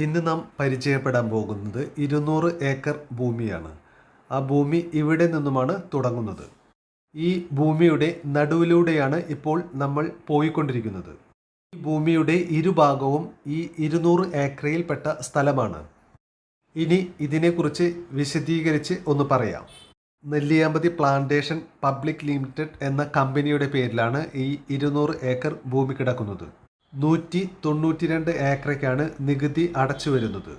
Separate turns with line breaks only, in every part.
ഇന്ന് നാം പരിചയപ്പെടാൻ പോകുന്നത് 200 ഏക്കർ ഭൂമിയാണ്. ആ ഭൂമി ഇവിടെ നിന്നുമാണ് തുടങ്ങുന്നത്. ഈ ഭൂമിയുടെ നടുവിലൂടെയാണ് ഇപ്പോൾ നമ്മൾ പോയിക്കൊണ്ടിരിക്കുന്നത്. ഈ ഭൂമിയുടെ ഇരുഭാഗവും ഈ 200 ഏക്കറിൽപ്പെട്ട സ്ഥലമാണ്. ഇനി ഇതിനെക്കുറിച്ച് വിശദീകരിച്ച് ഒന്ന് പറയാം. നെല്ലിയാമ്പതി പ്ലാന്റേഷൻ പബ്ലിക് ലിമിറ്റഡ് എന്ന കമ്പനിയുടെ പേരിലാണ് ഈ 200 ഏക്കർ ഭൂമി കിടക്കുന്നത്. 192 ഏക്കറയ്ക്കാണ് നികുതി അടച്ചു വരുന്നത്.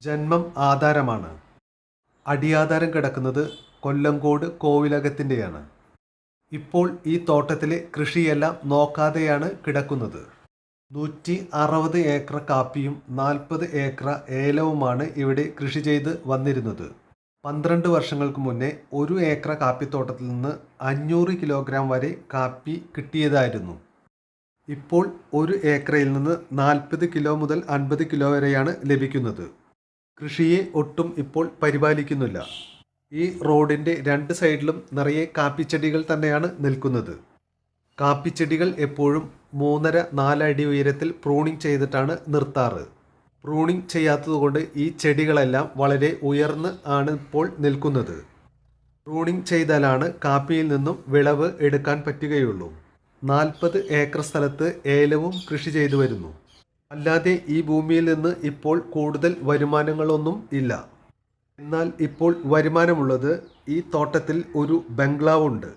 ജന്മം ആധാരമാണ്. അടിയാധാരം കിടക്കുന്നത് കൊല്ലങ്കോട് കോവിലകത്തിൻ്റെയാണ്. ഇപ്പോൾ ഈ തോട്ടത്തിലെ കൃഷിയെല്ലാം നോക്കാതെയാണ് കിടക്കുന്നത്. 160 ഏക്കർ കാപ്പിയും 40 ഏക്കർ ഏലവുമാണ് ഇവിടെ കൃഷി ചെയ്ത് വന്നിരുന്നത്. 12 വർഷങ്ങൾക്ക് മുന്നേ 1 ഏക്കർ കാപ്പിത്തോട്ടത്തിൽ നിന്ന് 500 കിലോഗ്രാം വരെ കാപ്പി കിട്ടിയതായിരുന്നു. ഇപ്പോൾ 1 ഏക്കറിൽ നിന്ന് 40 കിലോ മുതൽ 50 കിലോ വരെയാണ് ലഭിക്കുന്നത്. കൃഷിയെ ഒട്ടും ഇപ്പോൾ പരിപാലിക്കുന്നില്ല. ഈ റോഡിൻ്റെ 2 സൈഡിലും നിറയെ കാപ്പിച്ചെടികൾ തന്നെയാണ് നിൽക്കുന്നത്. കാപ്പിച്ചെടികൾ എപ്പോഴും 3.5-4 അടി ഉയരത്തിൽ പ്രൂണിങ് ചെയ്തിട്ടാണ് നിർത്താറ്. പ്രൂണിങ് ചെയ്യാത്തതുകൊണ്ട് ഈ ചെടികളെല്ലാം വളരെ ഉയർന്ന് ആണ് ഇപ്പോൾ നിൽക്കുന്നത്. പ്രൂണിങ് ചെയ്താലാണ് കാപ്പിയിൽ നിന്നും വിളവ് എടുക്കാൻ പറ്റുകയുള്ളൂ. 40 ഏക്കർ സ്ഥലത്ത് ഏലവും കൃഷി ചെയ്തു വരുന്നു. അല്ലാതെ ഈ ഭൂമിയിൽ നിന്ന് ഇപ്പോൾ കൂടുതൽ വരുമാനങ്ങളൊന്നും ഇല്ല. എന്നാൽ ഇപ്പോൾ വരുമാനമുള്ളത് ഈ തോട്ടത്തിൽ ഒരു ബംഗ്ലാവുണ്ട്.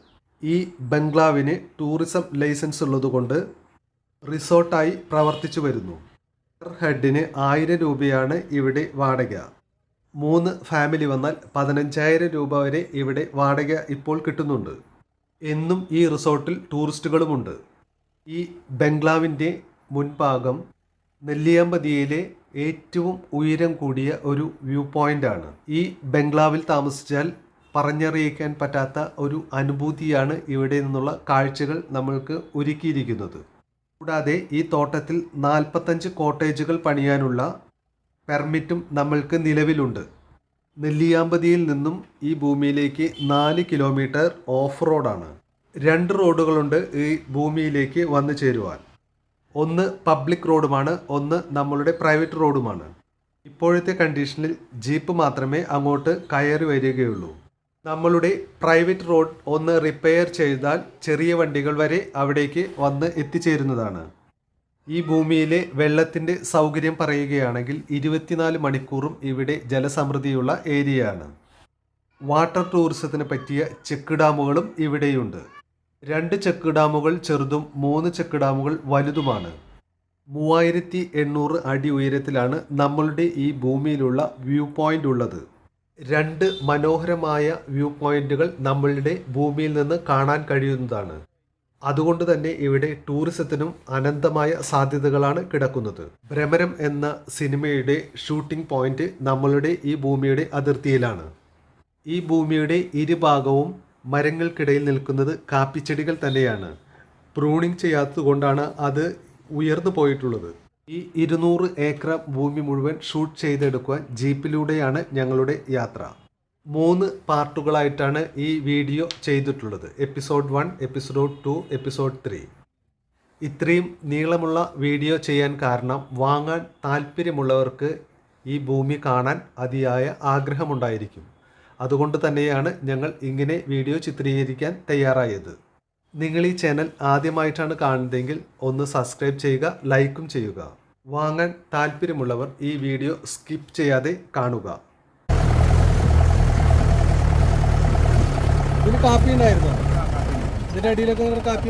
ഈ ബംഗ്ലാവിന് ടൂറിസം ലൈസൻസ് ഉള്ളതുകൊണ്ട് റിസോർട്ടായി പ്രവർത്തിച്ചു വരുന്നു. ഹെഡിന് 1000 രൂപയാണ് ഇവിടെ വാടക. 3 ഫാമിലി വന്നാൽ 15,000 രൂപ വരെ ഇവിടെ വാടക ഇപ്പോൾ കിട്ടുന്നുണ്ട്. എന്നും ഈ റിസോർട്ടിൽ ടൂറിസ്റ്റുകളുമുണ്ട്. ഈ ബംഗ്ലാവിൻ്റെ മുൻഭാഗം നെല്ലിയാമ്പതിയിലെ ഏറ്റവും ഉയരം കൂടിയ ഒരു വ്യൂ പോയിൻ്റാണ്. ഈ ബംഗ്ലാവിൽ താമസിച്ചാൽ പറഞ്ഞറിയിക്കാൻ പറ്റാത്ത ഒരു അനുഭൂതിയാണ് ഇവിടെ നിന്നുള്ള കാഴ്ചകൾ നമ്മൾക്ക് ഒരുക്കിയിരിക്കുന്നത്. കൂടാതെ ഈ തോട്ടത്തിൽ 45 കോട്ടേജുകൾ പണിയാനുള്ള പെർമിറ്റും നമ്മൾക്ക് നിലവിലുണ്ട്. നെല്ലിയാമ്പതിയിൽ നിന്നും ഈ ഭൂമിയിലേക്ക് 4 കിലോമീറ്റർ ഓഫ് റോഡാണ്. 2 റോഡുകളുണ്ട് ഈ ഭൂമിയിലേക്ക് വന്നു ചേരുവാൻ. ഒന്ന് പബ്ലിക് റോഡുമാണ്, ഒന്ന് നമ്മളുടെ പ്രൈവറ്റ് റോഡുമാണ്. ഇപ്പോഴത്തെ കണ്ടീഷനിൽ ജീപ്പ് മാത്രമേ അങ്ങോട്ട് കയറി വരികയുള്ളൂ. നമ്മളുടെ പ്രൈവറ്റ് റോഡ് ഒന്ന് റിപ്പയർ ചെയ്താൽ ചെറിയ വണ്ടികൾ വരെ അവിടേക്ക് വന്ന് എത്തിച്ചേരുന്നതാണ്. ഈ ഭൂമിയിലെ വെള്ളത്തിൻ്റെ സൗകര്യം പറയുകയാണെങ്കിൽ 24 മണിക്കൂറും ഇവിടെ ജലസമൃദ്ധിയുള്ള ഏരിയയാണ്. വാട്ടർ ടൂറിസത്തിന് പറ്റിയ ചെക്ക് ഡാമുകളും ഇവിടെയുണ്ട്. 2 ചെക്ക് ഡാമുകൾ ചെറുതും 3 ചെക്ക് ഡാമുകൾ വലുതുമാണ്. 3800 അടി ഉയരത്തിലാണ് നമ്മളുടെ ഈ ഭൂമിയിലുള്ള വ്യൂ പോയിൻ്റ് ഉള്ളത്. 2 മനോഹരമായ വ്യൂ പോയിൻ്റുകൾ നമ്മളുടെ ഭൂമിയിൽ നിന്ന് കാണാൻ കഴിയുന്നതാണ്. അതുകൊണ്ട് തന്നെ ഇവിടെ ടൂറിസത്തിനും അനന്തമായ സാധ്യതകളാണ് കിടക്കുന്നത്. ഭ്രമരം എന്ന സിനിമയുടെ ഷൂട്ടിംഗ് പോയിന്റ് നമ്മളുടെ ഈ ഭൂമിയുടെ അതിർത്തിയിലാണ്. ഈ ഭൂമിയുടെ ഇരുഭാഗവും മരങ്ങൾക്കിടയിൽ നിൽക്കുന്നത് കാപ്പിച്ചെടികൾ തന്നെയാണ്. പ്രൂണിങ് ചെയ്യാത്തതുകൊണ്ടാണ് അത് ഉയർന്നു പോയിട്ടുള്ളത്. ഈ 200 ഏക്കർ ഭൂമി മുഴുവൻ ഷൂട്ട് ചെയ്തെടുക്കുവാൻ ജീപ്പിലൂടെയാണ് ഞങ്ങളുടെ യാത്ര. 3 പാർട്ടുകളായിട്ടാണ് ഈ വീഡിയോ ചെയ്തിട്ടുള്ളത്. Episode 1, episode 2, episode 3. ഇത്രയും നീളമുള്ള വീഡിയോ ചെയ്യാൻ കാരണം വാങ്ങാൻ താല്പര്യമുള്ളവർക്ക് ഈ ഭൂമി കാണാൻ അതിയായ ആഗ്രഹമുണ്ടായിരിക്കും. അതുകൊണ്ട് തന്നെയാണ് ഞങ്ങൾ ഇങ്ങനെ വീഡിയോ ചിത്രീകരിക്കാൻ തയ്യാറായത്. നിങ്ങൾ ഈ ചാനൽ ആദ്യമായിട്ടാണ് കാണുന്നതെങ്കിൽ ഒന്ന് സബ്സ്ക്രൈബ് ചെയ്യുക, ലൈക്കും ചെയ്യുക. വാങ്ങാൻ താല്പര്യമുള്ളവർ ഈ വീഡിയോ സ്കിപ്പ് ചെയ്യാതെ കാണുക.
ഇതിന് കാപ്പി ഉണ്ടായിരുന്നോ? ഇതിന്റെ അടിയിലൊക്കെ കാപ്പി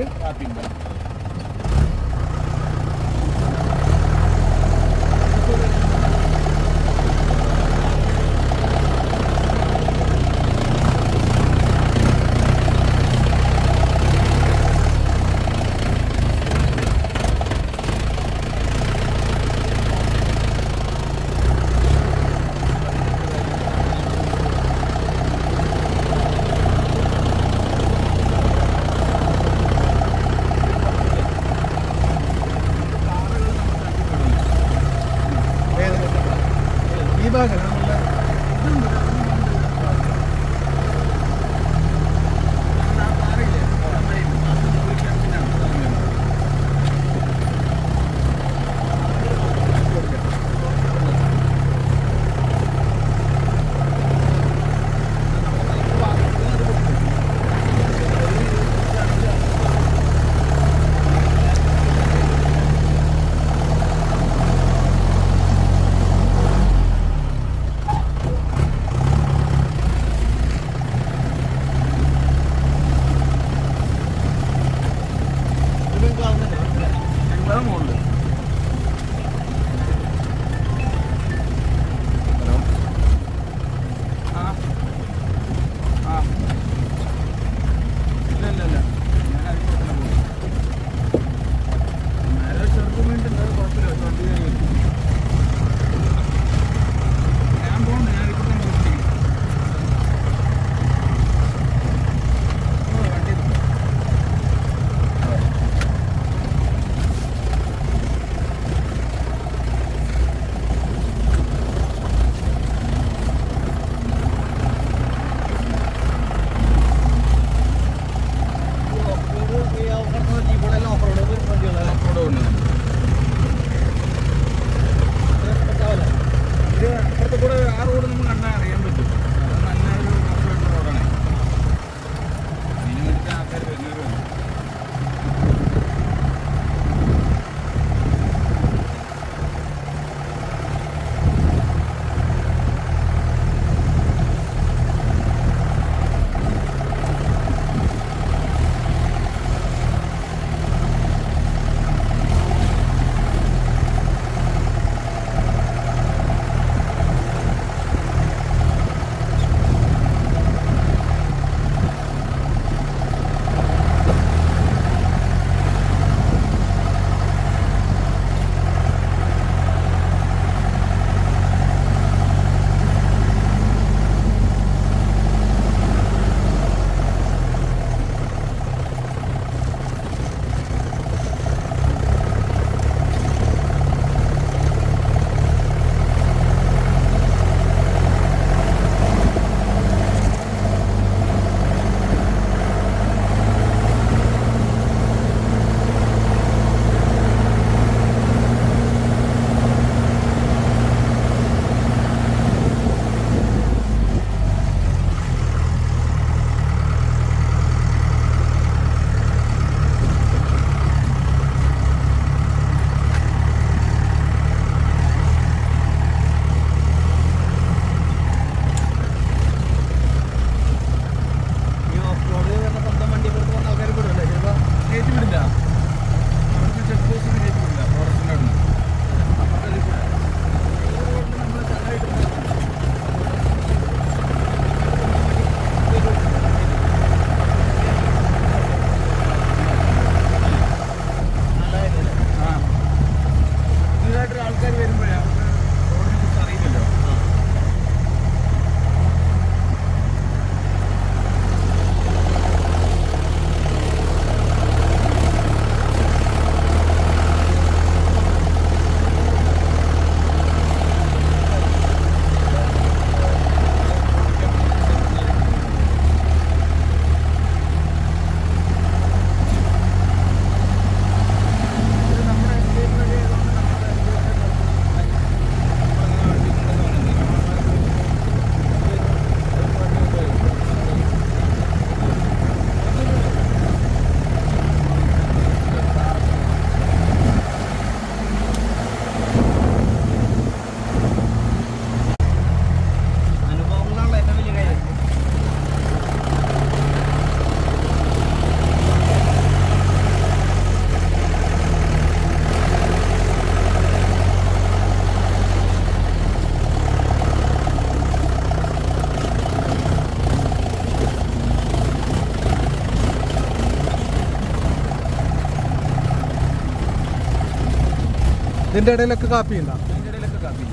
ഇതിന്റെ ഇടയിലൊക്കെ കാപ്പി ഉണ്ടോ?
അതിൻ്റെ ഇടയിലൊക്കെ കാപ്പി.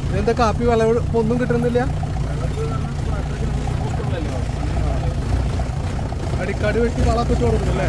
ഇതെന്താ കാപ്പി വിളവ് ഒന്നും കിട്ടുന്നില്ല? അടിക്കാട് വെട്ടി വളമൊക്കെ ഇട്ട് കൊടുക്കുന്നില്ലേ?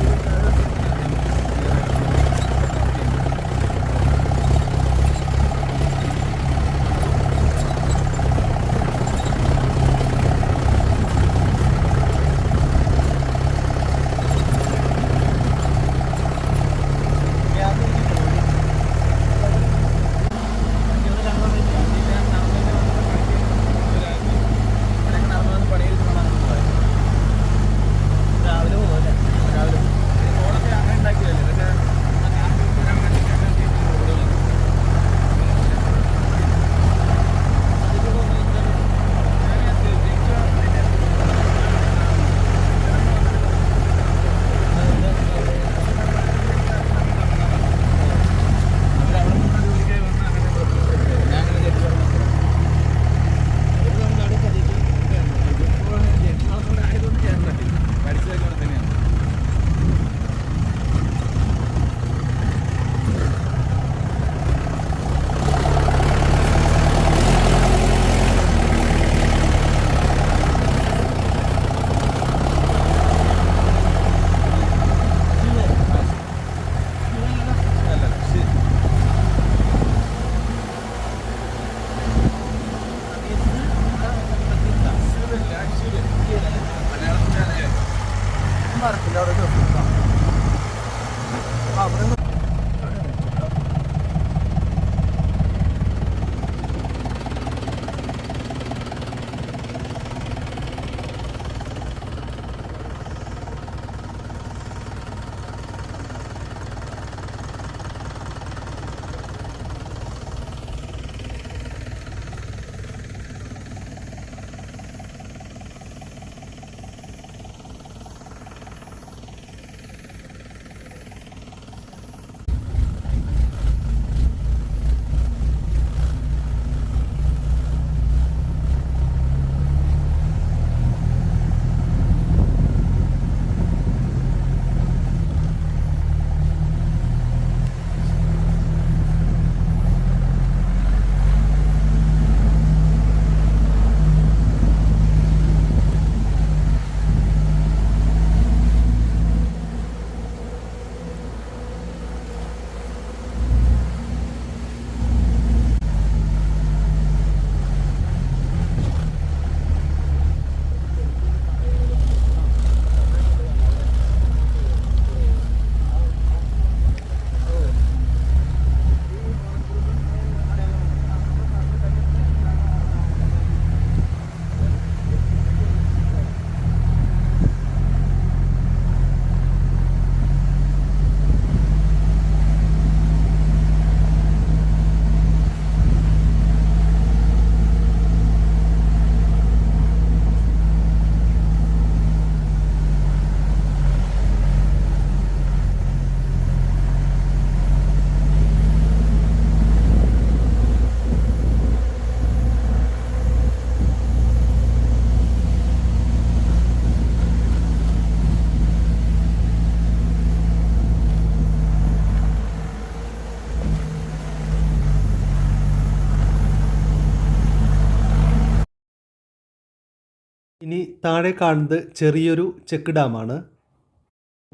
ഇനി താഴെ കാണുന്നത് ചെറിയൊരു ചെക്ക് ഡാമാണ്.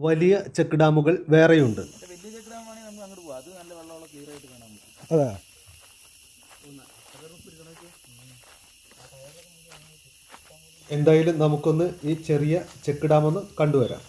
വലിയ ചെക്ക് ഡാമുകൾ വേറെയുണ്ട്.
വലിയ ചെക്കിടാണെങ്കിൽ നമുക്ക് അങ്ങോട്ട് പോകാം. അത് നല്ല വെള്ളമുള്ള ക്ലിയർ ആയിട്ട് കാണാൻ പറ്റും.
അതെ,
എന്തായാലും നമുക്കൊന്ന് ഈ ചെറിയ ചെക്ക് ഡാം ഒന്ന് കണ്ടുവരാം.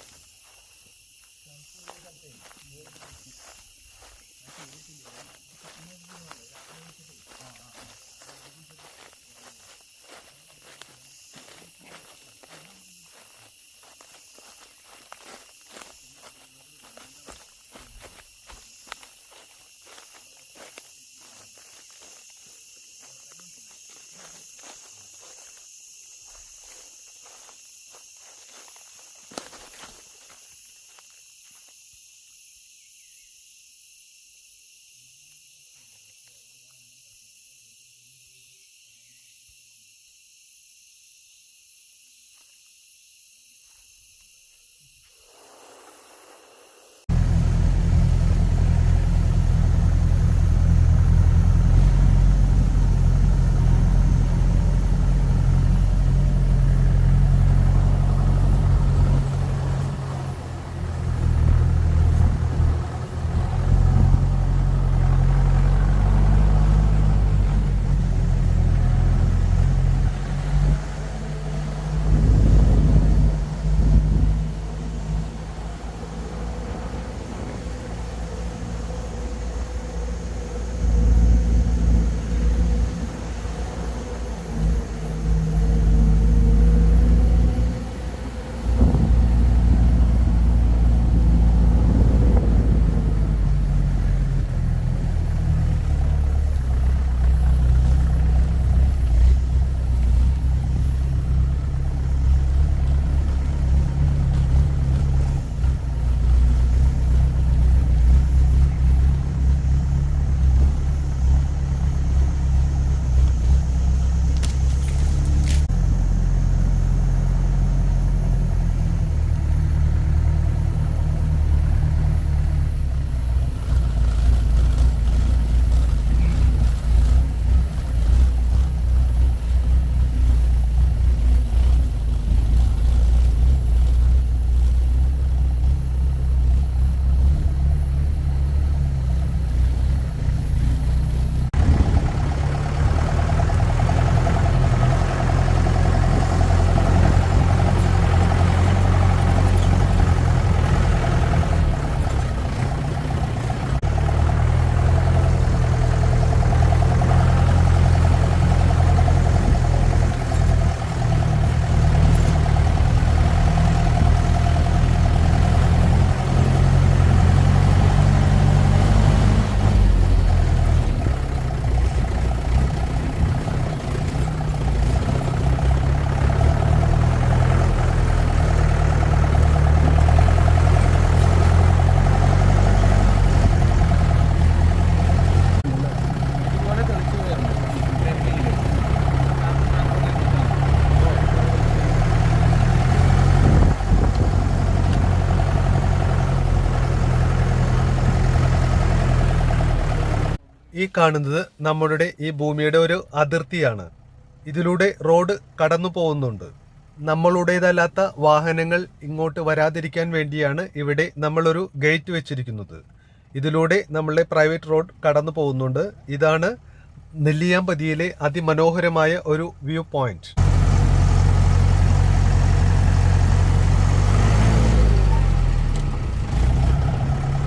ഈ കാണുന്നത് നമ്മളുടെ ഈ ഭൂമിയുടെ ഒരു അതിർത്തിയാണ്. ഇതിലൂടെ റോഡ് കടന്നു പോകുന്നുണ്ട്. നമ്മളുടേതല്ലാത്ത വാഹനങ്ങൾ ഇങ്ങോട്ട് വരാതിരിക്കാൻ വേണ്ടിയാണ് ഇവിടെ നമ്മളൊരു ഗേറ്റ് വെച്ചിരിക്കുന്നത്. ഇതിലൂടെ നമ്മളുടെ പ്രൈവറ്റ് റോഡ് കടന്നു പോകുന്നുണ്ട്. ഇതാണ് നെല്ലിയാമ്പതിയിലെ അതിമനോഹരമായ ഒരു വ്യൂ പോയിന്റ്.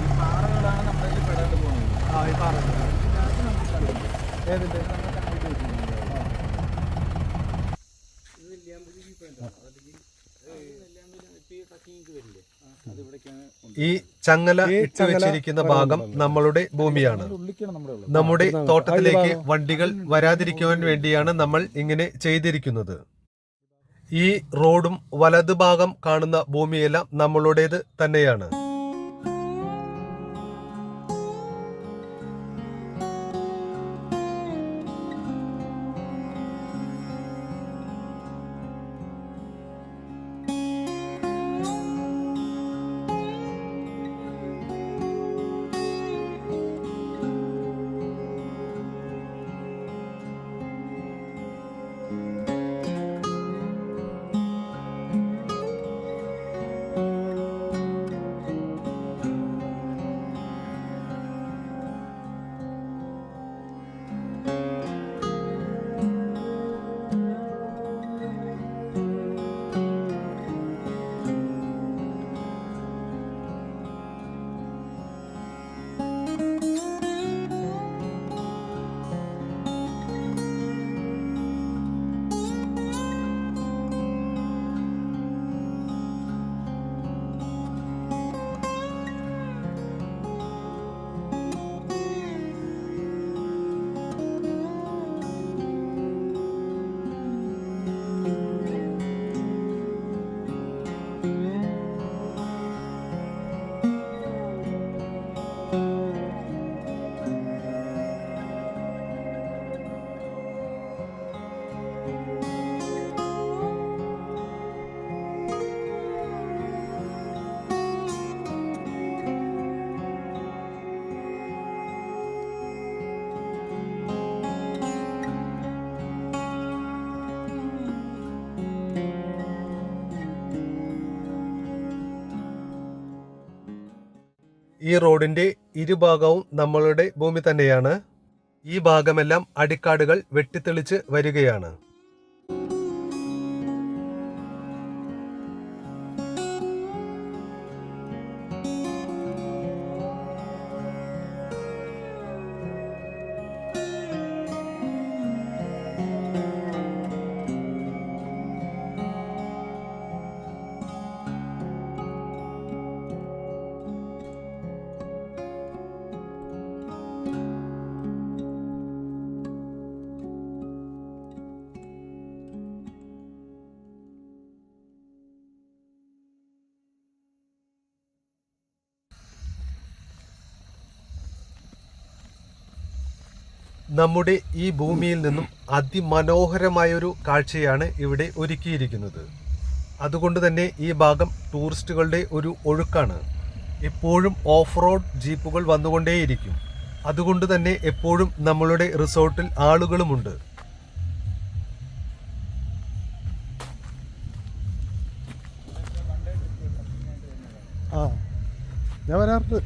ഈ പാറകളാണ് നമ്മുടെ ഇതിൽ പെടാണ്ട് പോകുന്നത്.
ഈ പാറ ഏതിന്റെ
ഈ ചങ്ങല ഇട്ട് വെച്ചിരിക്കുന്ന ഭാഗം നമ്മളുടെ ഭൂമിയാണ്. നമ്മുടെ തോട്ടത്തിലേക്ക് വണ്ടികൾ വരാതിരിക്കുവാൻ വേണ്ടിയാണ് നമ്മൾ ഇങ്ങനെ ചെയ്തിരിക്കുന്നത്. ഈ റോഡും വലതുഭാഗം കാണുന്ന ഭൂമിയെല്ലാം നമ്മളുടേത് തന്നെയാണ്. ഈ റോഡിന്റെ ഇരുഭാഗവും നമ്മളുടെ ഭൂമി തന്നെയാണ്. ഈ ഭാഗമെല്ലാം അടിക്കാടുകൾ വെട്ടിത്തെളിച്ച് വരികയാണ്. നമ്മുടെ ഈ ഭൂമിയിൽ നിന്നും അതിമനോഹരമായൊരു കാഴ്ചയാണ് ഇവിടെ ഒരുക്കിയിരിക്കുന്നത്. അതുകൊണ്ട് തന്നെ ഈ ഭാഗം ടൂറിസ്റ്റുകളുടെ ഒരു ഒഴുക്കാണ്. എപ്പോഴും ഓഫ് റോഡ് ജീപ്പുകൾ വന്നുകൊണ്ടേയിരിക്കും. അതുകൊണ്ട് തന്നെ എപ്പോഴും നമ്മളുടെ റിസോർട്ടിൽ ആളുകളുമുണ്ട്.
ഞാൻ വരാറുണ്ട്.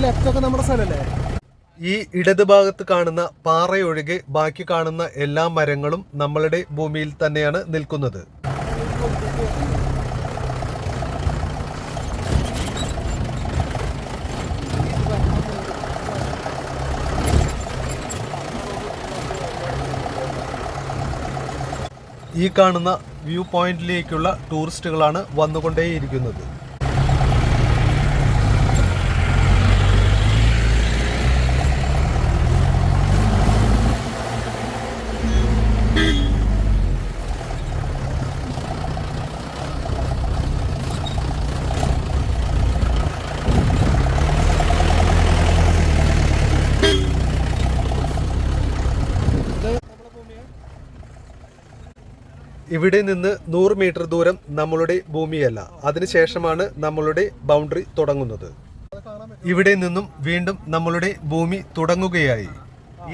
ലെഫ്റ്റ് ഒക്കെ നമ്മുടെ സ്ഥലമല്ലേ?
ഈ ഇടത് ഭാഗത്ത് കാണുന്ന പാറയൊഴികെ ബാക്കി കാണുന്ന എല്ലാ മരങ്ങളും നമ്മളുടെ ഭൂമിയിൽ തന്നെയാണ് നിൽക്കുന്നത്. ഈ കാണുന്ന വ്യൂ പോയിന്റിലേക്കുള്ള ടൂറിസ്റ്റുകളാണ് വന്നുകൊണ്ടേയിരിക്കുന്നത്. ഇവിടെ നിന്ന് 100 മീറ്റർ ദൂരം നമ്മളുടെ ഭൂമിയല്ല, അതിനുശേഷമാണ് നമ്മളുടെ ബൗണ്ടറി തുടങ്ങുന്നത്. ഇവിടെ നിന്നും വീണ്ടും നമ്മളുടെ ഭൂമി തുടങ്ങുകയായി.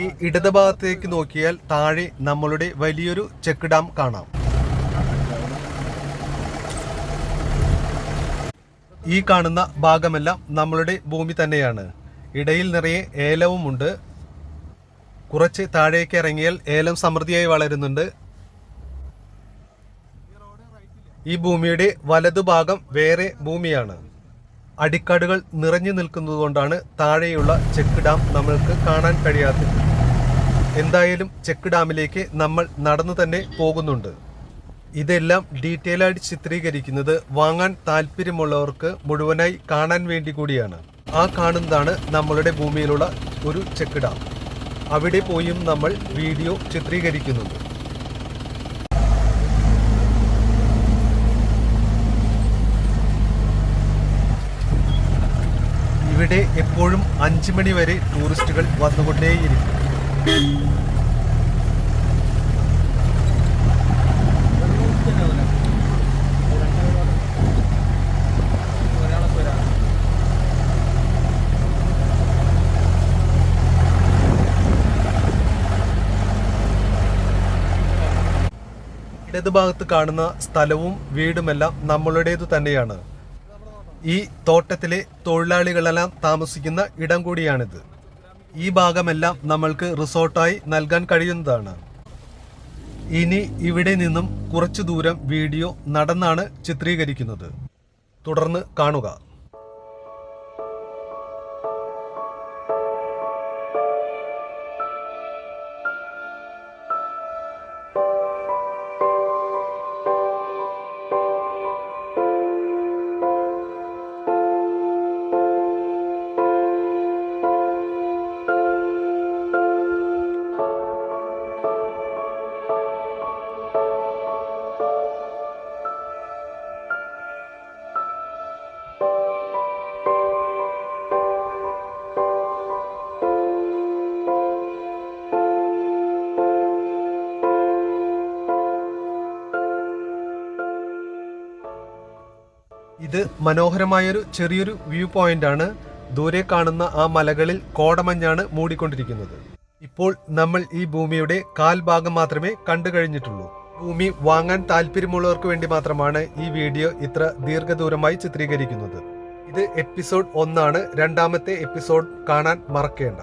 ഈ ഇടത് ഭാഗത്തേക്ക് നോക്കിയാൽ താഴെ നമ്മളുടെ വലിയൊരു ചെക്ക് ഡാം കാണാം. ഈ കാണുന്ന ഭാഗമെല്ലാം നമ്മളുടെ ഭൂമി തന്നെയാണ്. ഇടയിൽ നിറയെ ഏലവുമുണ്ട്. കുറച്ച് താഴേക്ക് ഇറങ്ങിയാൽ ഏലം സമൃദ്ധിയായി വളരുന്നുണ്ട്. ഈ ഭൂമിയുടെ വലതുഭാഗം വേറെ ഭൂമിയാണ്. അടിക്കാടുകൾ നിറഞ്ഞു നിൽക്കുന്നതുകൊണ്ടാണ് താഴെയുള്ള ചെക്ക് ഡാം നമ്മൾക്ക് കാണാൻ കഴിയാത്തത്. എന്തായാലും ചെക്ക് ഡാമിലേക്ക് നമ്മൾ നടന്നു തന്നെ പോകുന്നുണ്ട്. ഇതെല്ലാം ഡീറ്റെയിൽ ആയിട്ട് ചിത്രീകരിക്കുന്നത് വാങ്ങാൻ താല്പര്യമുള്ളവർക്ക് മുഴുവനായി കാണാൻ വേണ്ടി കൂടിയാണ്. ആ കാണുന്നതാണ് നമ്മളുടെ ഭൂമിയിലുള്ള ഒരു ചെക്ക് ഡാം. അവിടെ പോയും നമ്മൾ വീഡിയോ ചിത്രീകരിക്കുന്നുണ്ട്. ഇവിടെ എപ്പോഴും 5 മണി വരെ ടൂറിസ്റ്റുകൾ വന്നുകൊണ്ടേയിരിക്കും. ഇടതുഭാഗത്ത് കാണുന്ന സ്ഥലവും വീടുമെല്ലാം നമ്മളുടേതു തന്നെയാണ്. ഈ തോട്ടത്തിലെ തൊഴിലാളികളെല്ലാം താമസിക്കുന്ന ഇടം കൂടിയാണിത്. ഈ ഭാഗമെല്ലാം നമ്മൾക്ക് റിസോർട്ടായി നൽകാൻ കഴിയുന്നതാണ്. ഇനി ഇവിടെ നിന്നും കുറച്ചു ദൂരം വീഡിയോ നടന്നാണ് ചിത്രീകരിക്കുന്നത്. തുടർന്ന് കാണുക. ഇത് മനോഹരമായൊരു ചെറിയൊരു വ്യൂ പോയിന്റ് ആണ്. ദൂരെ കാണുന്ന ആ മലകളിൽ കോടമഞ്ഞാണ് മൂടിക്കൊണ്ടിരിക്കുന്നത്. ഇപ്പോൾ നമ്മൾ ഈ ഭൂമിയുടെ കാൽഭാഗം മാത്രമേ കണ്ടു കഴിഞ്ഞിട്ടുള്ളൂ. ഭൂമി വാങ്ങാൻ താല്പര്യമുള്ളവർക്ക് വേണ്ടി മാത്രമാണ് ഈ വീഡിയോ ഇത്ര ദീർഘദൂരമായി ചിത്രീകരിക്കുന്നത്. ഇത് എപ്പിസോഡ് 1 ആണ്. രണ്ടാമത്തെ എപ്പിസോഡ് കാണാൻ മറക്കേണ്ട.